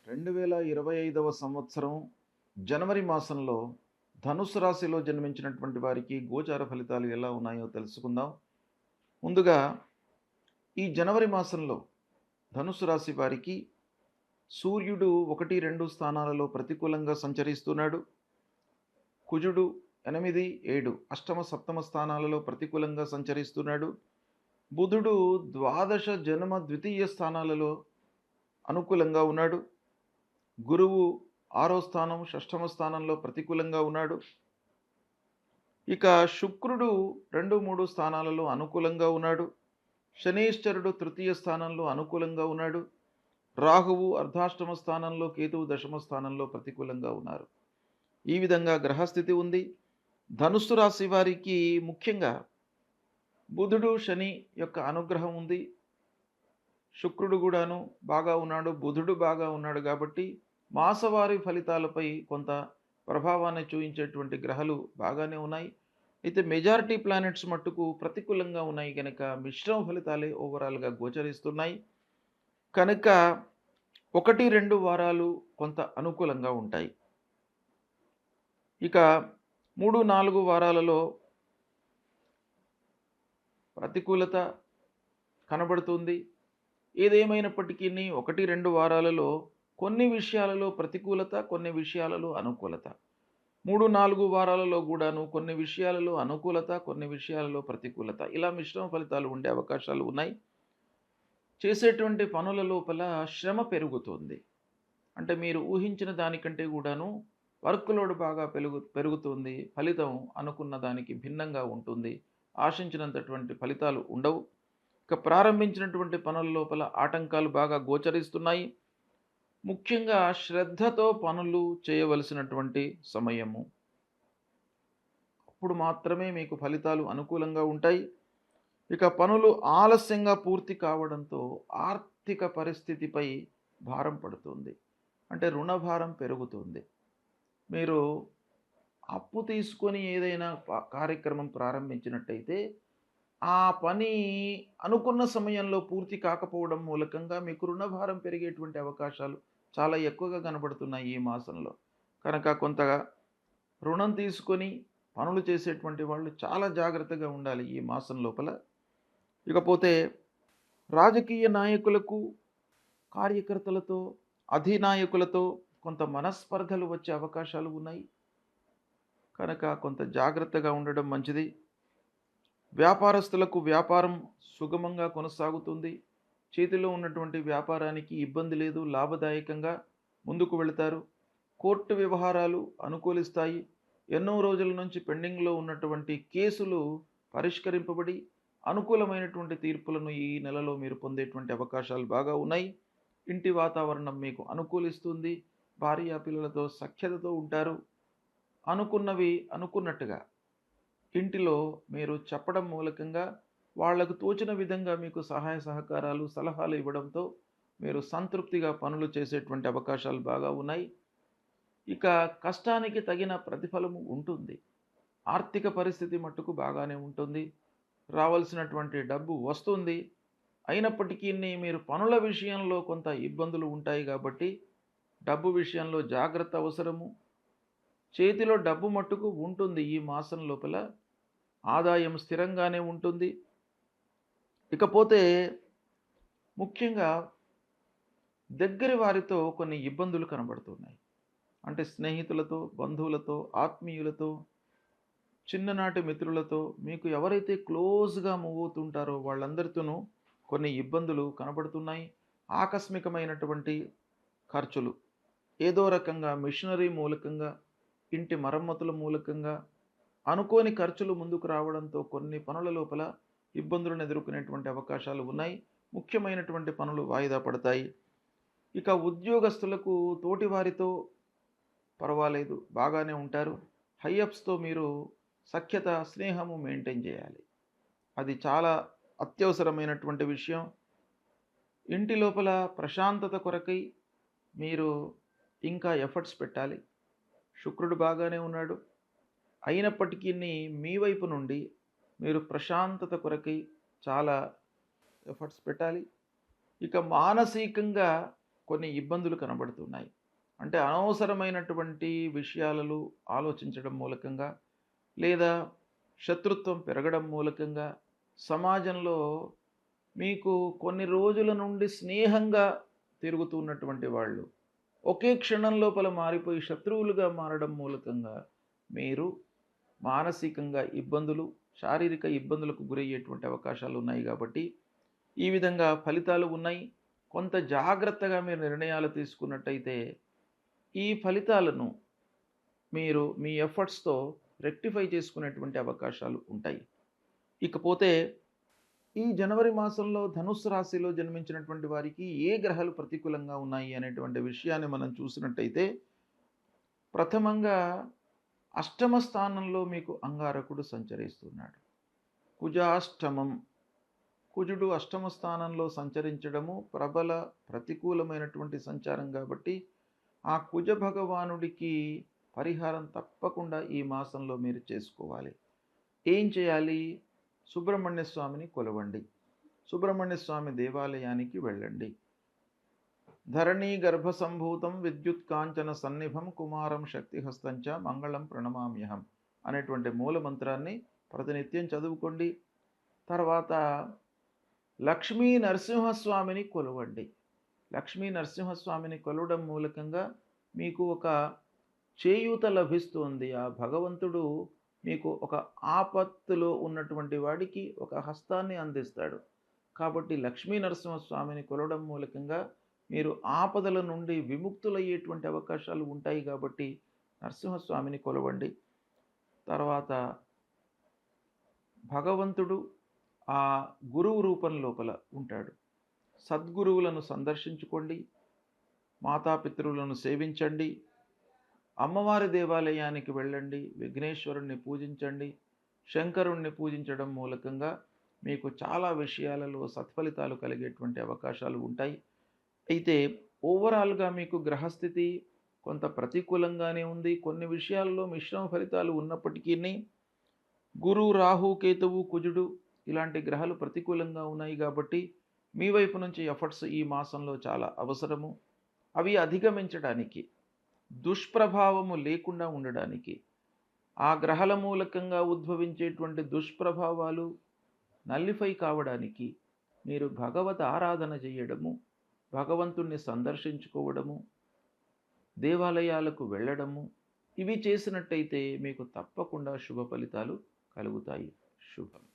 2025వ సంవత్సరం జనవరి మాసంలో ధనుస్సు రాశిలో జన్మించినటువంటి వారికి గోచార ఫలితాలు ఎలా ఉన్నాయో తెలుసుకుందాం. ముందుగా ఈ జనవరి మాసంలో ధనుస్సు రాశి వారికి సూర్యుడు 1, 2 స్థానాలలో ప్రతికూలంగా సంచరిస్తున్నాడు. కుజుడు 8, 7 అష్టమ, సప్తమ స్థానాలలో ప్రతికూలంగా సంచరిస్తున్నాడు. బుధుడు ద్వాదశ, జన్మ, ద్వితీయ స్థానాలలో అనుకూలంగా ఉన్నాడు. గురువు 6వ స్థానం, షష్టమ స్థానంలో ప్రతికూలంగా ఉన్నాడు. ఇక శుక్రుడు 2, 3 స్థానాలలో అనుకూలంగా ఉన్నాడు. శనీశ్వరుడు తృతీయ స్థానంలో అనుకూలంగా ఉన్నాడు. రాహువు అర్ధాష్టమ స్థానంలో, కేతువు దశమ స్థానంలో ప్రతికూలంగా ఉన్నారు. ఈ విధంగా గ్రహస్థితి ఉంది. ధనుస్సు రాశి వారికి ముఖ్యంగా బుధుడు, శని యొక్క అనుగ్రహం ఉంది. శుక్రుడు కూడాను బాగా ఉన్నాడు, బుధుడు బాగా ఉన్నాడు. కాబట్టి మాసవారి ఫలితాలపై కొంత ప్రభావాన్ని చూపించేటువంటి గ్రహాలు బాగానే ఉన్నాయి. అయితే మెజారిటీ ప్లానెట్స్ మట్టుకు ప్రతికూలంగా ఉన్నాయి కనుక మిశ్రమ ఫలితాలే ఓవరాల్గా గోచరిస్తున్నాయి. కనుక 1, 2 వారాలు కొంత అనుకూలంగా ఉంటాయి. ఇక 3, 4 వారాలలో ప్రతికూలత కనబడుతుంది. ఏదేమైనప్పటికీ 1, 2 వారాలలో కొన్ని విషయాలలో ప్రతికూలత, కొన్ని విషయాలలో అనుకూలత. 3, 4 వారాలలో కూడాను కొన్ని విషయాలలో అనుకూలత, కొన్ని విషయాలలో ప్రతికూలత. ఇలా మిశ్రమ ఫలితాలు ఉండే అవకాశాలు ఉన్నాయి. చేసేటువంటి పనుల లోపల శ్రమ పెరుగుతుంది. అంటే మీరు ఊహించిన దానికంటే కూడాను వర్క్ లోడ్ బాగా పెరుగుతుంది. ఫలితం అనుకున్న దానికి భిన్నంగా ఉంటుంది. ఆశించినంతటువంటి ఫలితాలు ఉండవు. ఇక ప్రారంభించినటువంటి పనుల లోపల ఆటంకాలు బాగా గోచరిస్తున్నాయి. ముఖ్యంగా శ్రద్ధతో పనులు చేయవలసినటువంటి సమయము. అప్పుడు మాత్రమే మీకు ఫలితాలు అనుకూలంగా ఉంటాయి. ఇక పనులు ఆలస్యంగా పూర్తి కావడంతో ఆర్థిక పరిస్థితిపై భారం పడుతుంది. అంటే రుణభారం పెరుగుతుంది. మీరు అప్పు తీసుకొని ఏదైనా కార్యక్రమం ప్రారంభించినట్టయితే ఆ పని అనుకున్న సమయంలో పూర్తి కాకపోవడం మూలకంగా మీకు రుణభారం పెరిగేటువంటి అవకాశాలు చాలా ఎక్కువగా కనబడుతున్నాయి ఈ మాసంలో. కనుక కొంతగా రుణం తీసుకొని పనులు చేసేటువంటి వాళ్ళు చాలా జాగ్రత్తగా ఉండాలి ఈ మాసం లోపల. ఇకపోతే రాజకీయ నాయకులకు, కార్యకర్తలతో, అధినాయకులతో కొంత మనస్పర్ధలు వచ్చే అవకాశాలు ఉన్నాయి. కనుక కొంత జాగ్రత్తగా ఉండడం మంచిది. వ్యాపారస్తులకు వ్యాపారం సుగమంగా కొనసాగుతుంది. చేతిలో ఉన్నటువంటి వ్యాపారానికి ఇబ్బంది లేదు, లాభదాయకంగా ముందుకు వెళతారు. కోర్టు వ్యవహారాలు అనుకూలిస్తాయి. ఎన్నో రోజుల నుంచి పెండింగ్లో ఉన్నటువంటి కేసులు పరిష్కరింపబడి అనుకూలమైనటువంటి తీర్పులను ఈ నెలలో మీరు పొందేటువంటి అవకాశాలు బాగా ఉన్నాయి. ఇంటి వాతావరణం మీకు అనుకూలిస్తుంది. భార్యా పిల్లలతో సఖ్యతతో ఉంటారు. అనుకున్నవి అనుకున్నట్టుగా ఇంటిలో మీరు చెప్పడం మూలకంగా వాళ్లకు తోచిన విధంగా మీకు సహాయ సహకారాలు, సలహాలు ఇవ్వడంతో మీరు సంతృప్తిగా పనులు చేసేటువంటి అవకాశాలు బాగా ఉన్నాయి. ఇక కష్టానికి తగిన ప్రతిఫలము ఉంటుంది. ఆర్థిక పరిస్థితి మట్టుకు బాగానే ఉంటుంది. రావాల్సినటువంటి డబ్బు వస్తుంది. అయినప్పటికీ మీరు పనుల విషయంలో కొంత ఇబ్బందులు ఉంటాయి. కాబట్టి డబ్బు విషయంలో జాగ్రత్త అవసరము. చేతిలో డబ్బు మట్టుకు ఉంటుంది. ఈ మాసం లోపల ఆదాయం స్థిరంగానే ఉంటుంది. ఇకపోతే ముఖ్యంగా దగ్గరి వారితో కొన్ని ఇబ్బందులు కనబడుతున్నాయి. అంటే స్నేహితులతో, బంధువులతో, ఆత్మీయులతో, చిన్ననాటి మిత్రులతో, మీకు ఎవరైతే క్లోజ్గా మూవ్ అవుతుంటారో వాళ్ళందరితోనూ కొన్ని ఇబ్బందులు కనబడుతున్నాయి. ఆకస్మికమైనటువంటి ఖర్చులు, ఏదో రకంగా మిషనరీ మూలకంగా, ఇంటి మరమ్మతుల మూలకంగా అనుకోని ఖర్చులు ముందుకు రావడంతో కొన్ని పనుల లోపల ఇబ్బందులను ఎదుర్కొనేటువంటి అవకాశాలు ఉన్నాయి. ముఖ్యమైనటువంటి పనులు వాయిదా పడతాయి. ఇక ఉద్యోగస్తులకు తోటివారితో పర్వాలేదు, బాగానే ఉంటారు. హైఅప్స్తో మీరు సఖ్యత, స్నేహము మెయింటైన్ చేయాలి. అది చాలా అత్యవసరమైనటువంటి విషయం. ఇంటి లోపల ప్రశాంతత కొరకై మీరు ఇంకా ఎఫర్ట్స్ పెట్టాలి. శుక్రుడు బాగానే ఉన్నాడు. అయినప్పటికీ మీ వైపు నుండి మీరు ప్రశాంతత కొరకై చాలా ఎఫర్ట్స్ పెట్టాలి. ఇక మానసికంగా కొన్ని ఇబ్బందులు కనబడుతున్నాయి. అంటే అనవసరమైనటువంటి విషయాలలో ఆలోచించడం మూలకంగా, లేదా శత్రుత్వం పెరగడం మూలకంగా, సమాజంలో మీకు కొన్ని రోజుల నుండి స్నేహంగా తిరుగుతున్నటువంటి వాళ్ళు ఒకే క్షణం లోపల మారిపోయి శత్రువులుగా మారడం మూలకంగా మీరు మానసికంగా ఇబ్బందులు, శారీరక ఇబ్బందులకు గురయ్యేటువంటి అవకాశాలు ఉన్నాయి కాబట్టి, ఈ విధంగా ఫలితాలు ఉన్నాయి. కొంత జాగ్రత్తగా మీరు నిర్ణయాలు తీసుకున్నట్టయితే, ఈ ఫలితాలను మీరు మీ ఎఫర్ట్స్‌తో రెక్టిఫై చేసుకునేటువంటి అవకాశాలు ఉంటాయి. ఇకపోతే ఈ జనవరి మాసంలో ధనుస్సు రాశిలో జన్మించినటువంటి వారికి ఏ గ్రహాలు ప్రతికూలంగా ఉన్నాయి అనేటువంటి విషయాన్ని మనం చూసినట్టయితే, ప్రథమంగా అష్టమ స్థానంలో మీకు అంగారకుడు సంచరిస్తున్నాడు. కుజాష్టమం. కుజుడు అష్టమ స్థానంలో సంచరించడము ప్రబల ప్రతికూలమైనటువంటి సంచారం కాబట్టి, ఆ కుజ భగవానుడికి పరిహారం తప్పకుండా ఈ మాసంలో మీరు చేసుకోవాలి. ఏం చేయాలి? సుబ్రహ్మణ్య స్వామిని కొలవండి. సుబ్రహ్మణ్య స్వామి దేవాలయానికి వెళ్ళండి. ధరణీ గర్భ సంభూతం విద్యుత్ కాంచన సన్నిభం కుమారం శక్తిహస్తంచ మంగళం ప్రణమామ్యహం అనేటువంటి మూల మంత్రాన్ని ప్రతినిత్యం చదువుకోండి. తర్వాత లక్ష్మీ నరసింహస్వామిని కొలవండి. లక్ష్మీ నరసింహస్వామిని కొలవడం మూలకంగా మీకు ఒక చేయూత లభిస్తుంది. ఆ భగవంతుడు మీకు ఒక ఆపత్తులో ఉన్నటువంటి వాడికి ఒక హస్తాన్ని అందిస్తాడు. కాబట్టి లక్ష్మీ నరసింహస్వామిని కొలవడం మూలకంగా మీరు ఆపదల నుండి విముక్తులయ్యేటువంటి అవకాశాలు ఉంటాయి కాబట్టి నరసింహస్వామిని కొలవండి. తర్వాత భగవంతుడు ఆ గురువు రూపం లోపల ఉంటాడు. సద్గురువులను సందర్శించుకోండి. మాతాపితరులను సేవించండి. అమ్మవారి దేవాలయానికి వెళ్ళండి. విఘ్నేశ్వరుణ్ణి పూజించండి. శంకరుణ్ణి పూజించడం మూలకంగా మీకు చాలా విషయాలలో సత్ఫలితాలు కలిగేటువంటి అవకాశాలు ఉంటాయి. అయితే ఓవరాల్గా మీకు గ్రహస్థితి కొంత ప్రతికూలంగానే ఉంది. కొన్ని విషయాల్లో మిశ్రమ ఫలితాలు ఉన్నప్పటికీ గురు, రాహు, కేతువు, కుజుడు ఇలాంటి గ్రహాలు ప్రతికూలంగా ఉన్నాయి కాబట్టి మీ వైపు నుంచి ఎఫర్ట్స్ ఈ మాసంలో చాలా అవసరము. అవి అధిగమించడానికి, దుష్ప్రభావము లేకుండా ఉండడానికి, ఆ గ్రహాల మూలకంగా ఉద్భవించేటువంటి దుష్ప్రభావాలు నల్లిఫై కావడానికి మీరు భగవత్ ఆరాధన చేయడము, భగవంతుణ్ణి సందర్శించుకోవడము, దేవాలయాలకు వెళ్ళడము, ఇవి చేసినట్టయితే మీకు తప్పకుండా శుభ ఫలితాలు కలుగుతాయి. శుభం.